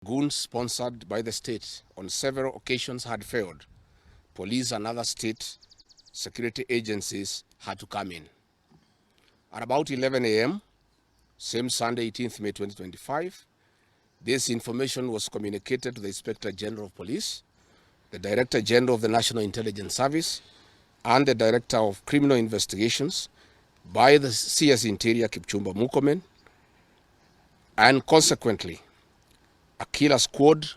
Goons sponsored by the state on several occasions had failed. Police and other state security agencies had to come in. At about 11 a.m., same Sunday, 18th May 2025, this information was communicated to the Inspector General of Police, the Director General of the National Intelligence Service, and the Director of Criminal Investigations by the CS Interior Kipchumba Murkomen, and consequently, a killer squad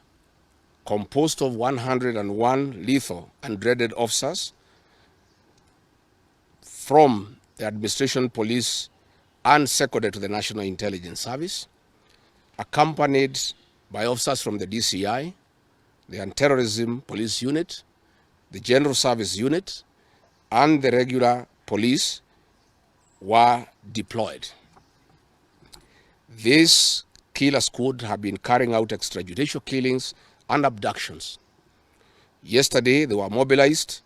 composed of 101 lethal and dreaded officers from the administration police and seconded to the National Intelligence Service, accompanied by officers from the DCI, the Anti-Terrorism Police Unit, the General Service Unit, and the regular police were deployed. This killer squad have been carrying out extrajudicial killings and abductions. Yesterday, they were mobilized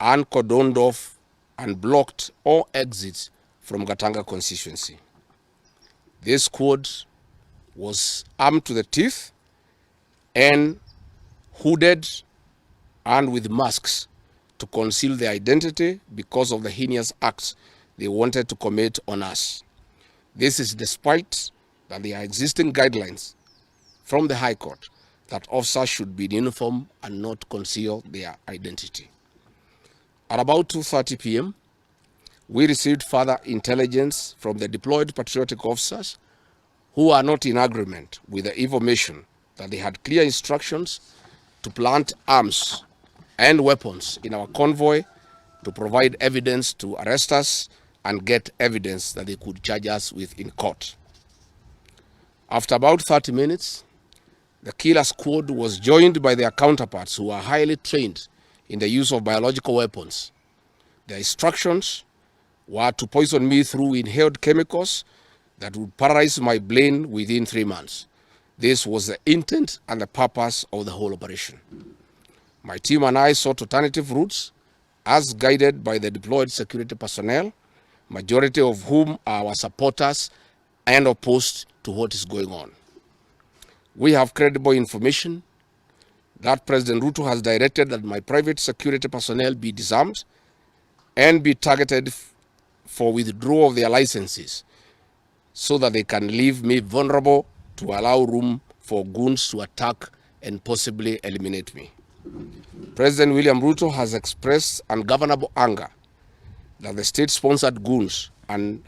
and cordoned off and blocked all exits from Gatanga constituency. This squad was armed to the teeth and hooded and with masks to conceal their identity because of the heinous acts they wanted to commit on us. This is despite that there are existing guidelines from the High Court that officers should be in uniform and not conceal their identity. At about 2:30 p.m., we received further intelligence from the deployed patriotic officers who are not in agreement with the information that they had clear instructions to plant arms and weapons in our convoy to provide evidence to arrest us and get evidence that they could charge us with in court. After about 30 minutes, the killer squad was joined by their counterparts who are highly trained in the use of biological weapons. Their instructions were to poison me through inhaled chemicals that would paralyze my brain within 3 months. This was the intent and the purpose of the whole operation. My team and I sought alternative routes as guided by the deployed security personnel, majority of whom are our supporters and opposed to what is going on. We have credible information that President Ruto has directed that my private security personnel be disarmed and be targeted for withdrawal of their licenses so that they can leave me vulnerable to allow room for goons to attack and possibly eliminate me. President William Ruto has expressed ungovernable anger that the state-sponsored goons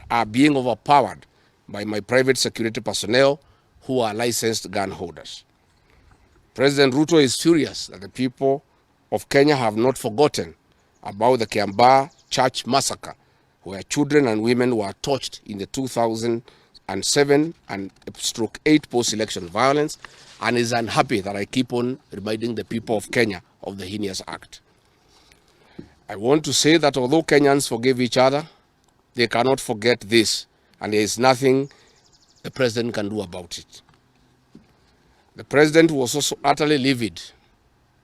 are being overpowered by my private security personnel who are licensed gun holders. President Ruto is furious that the people of Kenya have not forgotten about the Kiambaa church massacre, where children and women were tortured in the 2007 and /8 post-election violence, and is unhappy that I keep on reminding the people of Kenya of the heinous act. I want to say that although Kenyans forgive each other, they cannot forget this, and there is nothing the president can do about it. The president was also utterly livid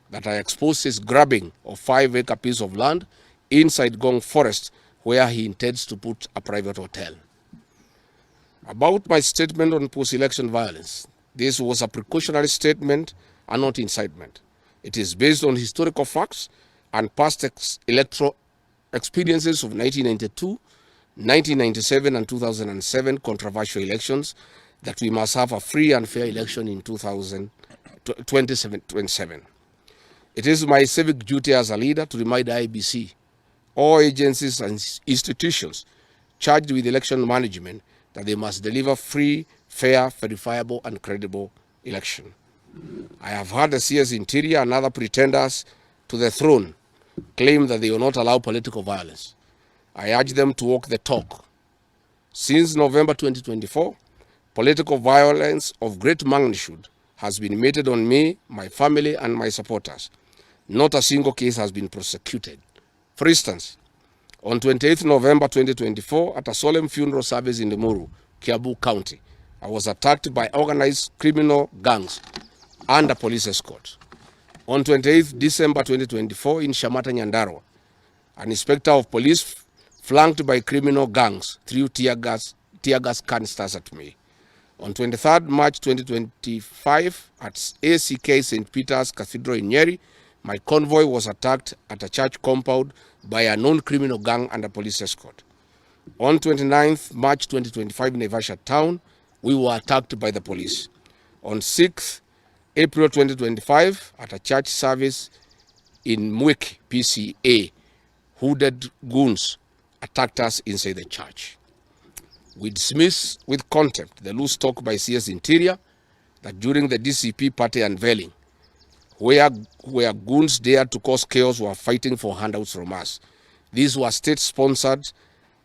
that I exposed his grabbing of 5-acre piece of land inside Gong Forest, where he intends to put a private hotel. About my statement on post-election violence, this was a precautionary statement and not incitement. It is based on historical facts and past electoral experiences of 1992, 1997 and 2007 controversial elections, that we must have a free and fair election in 2027. It is my civic duty as a leader to remind IEBC, all agencies and institutions charged with election management, that they must deliver free, fair, verifiable and credible election. I have heard the CS Interior and other pretenders to the throne claim that they will not allow political violence. I urge them to walk the talk. Since November 2024, political violence of great magnitude has been meted on me, my family, and my supporters. Not a single case has been prosecuted. For instance, on 28th November 2024, at a solemn funeral service in Limuru, Kiambu County, I was attacked by organized criminal gangs and a police escort. On 28th December 2024, in Shamata, Nyandarua, an inspector of police flanked by criminal gangs threw tear gas canisters at me. On 23rd March 2025, at ACK St. Peter's Cathedral in Nyeri, my convoy was attacked at a church compound by a known criminal gang under police escort. On 29th March 2025 in Naivasha town, we were attacked by the police. On 6th April 2025, at a church service in Mwik, PCA, hooded goons attacked us inside the church. We dismiss with contempt the loose talk by CS Interior that during the DCP party unveiling, where goons dared to cause chaos were fighting for handouts from us. These were state-sponsored,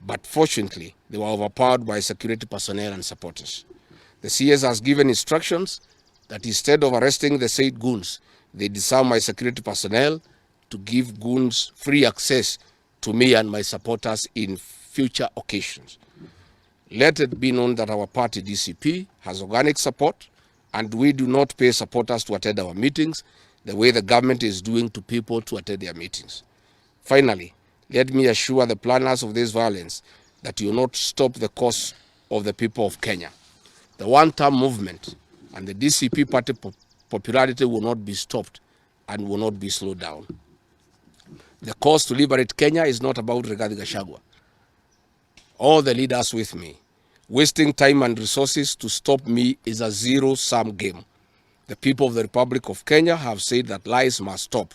but fortunately, they were overpowered by security personnel and supporters. The CS has given instructions that instead of arresting the said goons, they disarm my security personnel to give goons free access to me and my supporters in future occasions. Let it be known that our party, DCP, has organic support, and we do not pay supporters to attend our meetings the way the government is doing to people to attend their meetings. Finally, let me assure the planners of this violence that you will not stop the cause of the people of Kenya. The one-term movement and the DCP party popularity will not be stopped and will not be slowed down. The cause to liberate Kenya is not about Rigathi Gachagua. All the leaders with me. Wasting time and resources to stop me is a zero-sum game. The people of the Republic of Kenya have said that lies must stop,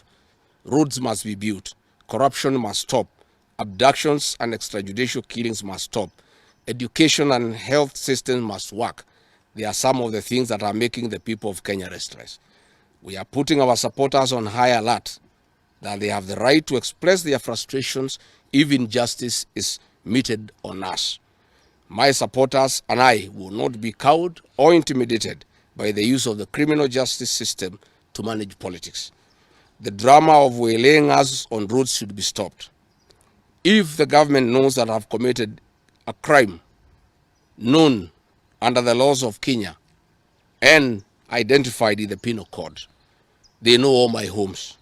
roads must be built, corruption must stop, abductions and extrajudicial killings must stop, education and health systems must work. They are some of the things that are making the people of Kenya restless. We are putting our supporters on high alert that they have the right to express their frustrations if injustice is meted on us. My supporters and I will not be cowed or intimidated by the use of the criminal justice system to manage politics. The drama of waylaying us on roads should be stopped. If the government knows that I've committed a crime known under the laws of Kenya and identified in the penal code, they know all my homes.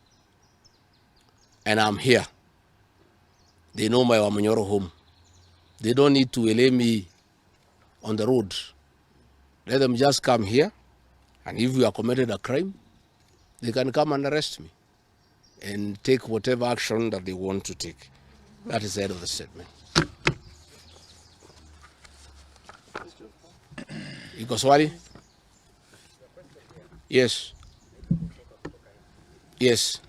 And I'm here. They know my Wamanyoro home. They don't need to waylay me on the road. Let them just come here, and if we have committed a crime, they can come and arrest me and take whatever action that they want to take. That is the end of the statement. Iko swali? Yes. Yes.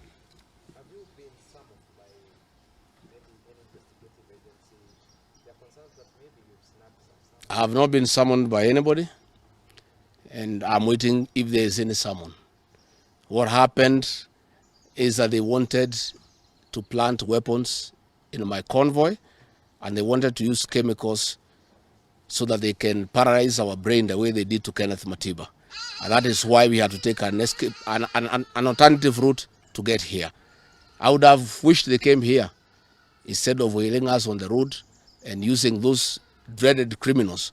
I have not been summoned by anybody, and I'm waiting if there is any summon. What happened is that they wanted to plant weapons in my convoy, and they wanted to use chemicals so that they can paralyze our brain the way they did to Kenneth Matiba. And that is why we had to take an escape, an alternative route to get here. I would have wished they came here instead of wailing us on the road and using those dreaded criminals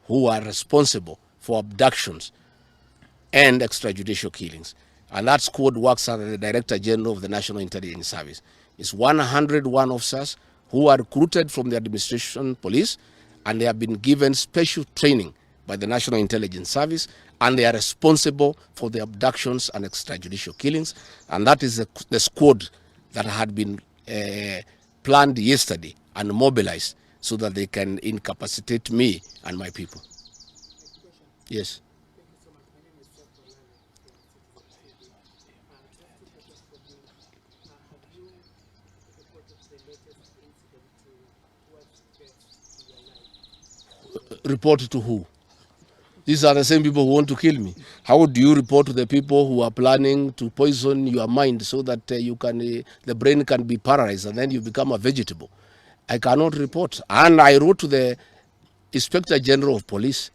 who are responsible for abductions and extrajudicial killings. And that squad works under the Director General of the National Intelligence Service. It's 101 officers who are recruited from the administration police, and they have been given special training by the National Intelligence Service, and they are responsible for the abductions and extrajudicial killings. And that is the squad that had been planned yesterday and mobilized so that they can incapacitate me and my people. Yes. Report to who? These are the same people who want to kill me. How do you report to the people who are planning to poison your mind so that the brain can be paralyzed and then you become a vegetable? I cannot report. And I wrote to the Inspector General of Police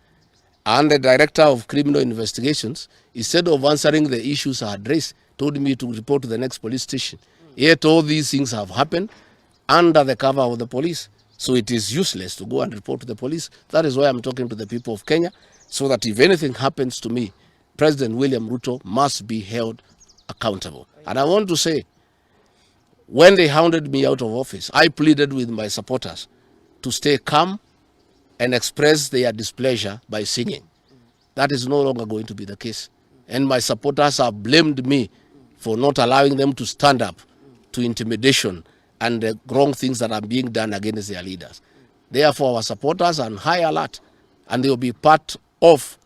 and the Director of Criminal Investigations. Instead of answering the issues I had raised, told me to report to the next police station. Yet all these things have happened under the cover of the police. So it is useless to go and report to the police. That is why I'm talking to the people of Kenya, so that if anything happens to me, President William Ruto must be held accountable. And I want to say, when they hounded me out of office, I pleaded with my supporters to stay calm and express their displeasure by singing. That is no longer going to be the case. And my supporters have blamed me for not allowing them to stand up to intimidation and the wrong things that are being done against their leaders. Therefore, our supporters are on high alert, and they will be part of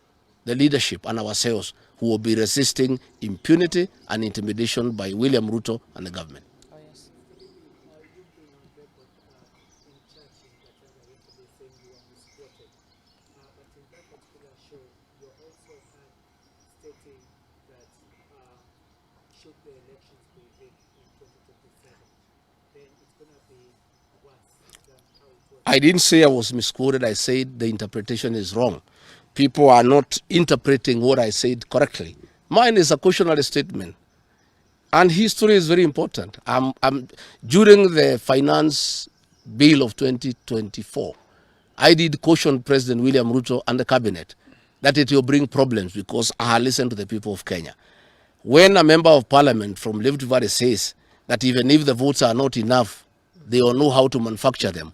the leadership and ourselves who will be resisting impunity and intimidation by William Ruto and the government. Oh, yes. Should the elections be rigged in 2027, then it's going to be worse than how it was. I didn't say I was misquoted. I said the interpretation is wrong. People are not interpreting what I said correctly. Mine is a cautionary statement. And history is very important. During the finance bill of 2024, I did caution President William Ruto and the cabinet that it will bring problems because I listened to the people of Kenya. When a member of parliament from Rift Valley says that even if the votes are not enough, they will know how to manufacture them.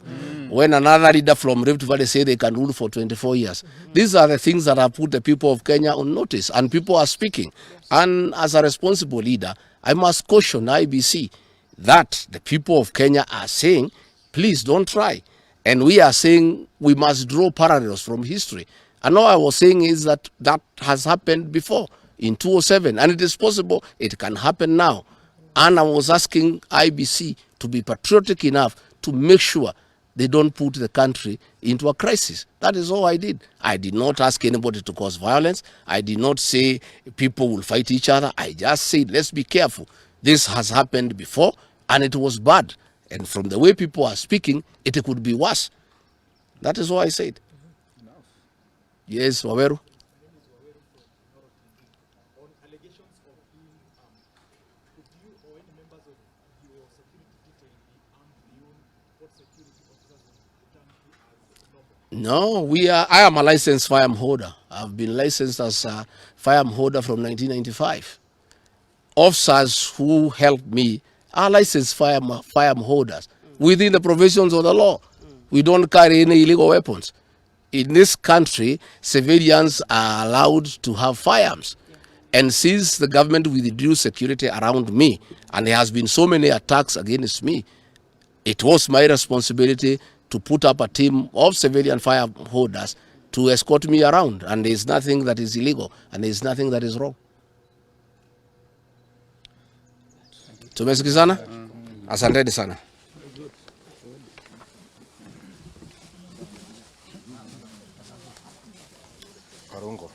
When another leader from Rift Valley say they can rule for 24 years. These are the things that have put the people of Kenya on notice, and people are speaking. And as a responsible leader, I must caution IBC that the people of Kenya are saying, please don't try. And we are saying we must draw parallels from history. And all I was saying is that that has happened before in 2007, and it is possible it can happen now. And I was asking IBC to be patriotic enough to make sure they don't put the country into a crisis. That is all I did. I did not ask anybody to cause violence. I did not say people will fight each other. I just said, let's be careful. This has happened before, and it was bad. And from the way people are speaking, it could be worse. That is all I said. Yes, Waweru. On allegations of being could you or any members of your security detail be armed beyond what security officers would return to as normal? No, I am a licensed firearm holder. I've been licensed as a firearm holder from 1995. Officers who helped me are licensed firearm holders within the provisions of the law. We don't carry any illegal weapons. In this country, civilians are allowed to have firearms. And since the government withdrew security around me, and there has been so many attacks against me, it was my responsibility to put up a team of civilian firearm holders to escort me around. And there's nothing that is illegal, and there's nothing that is wrong. Tumesikizana? Asanteni sana. Karungo.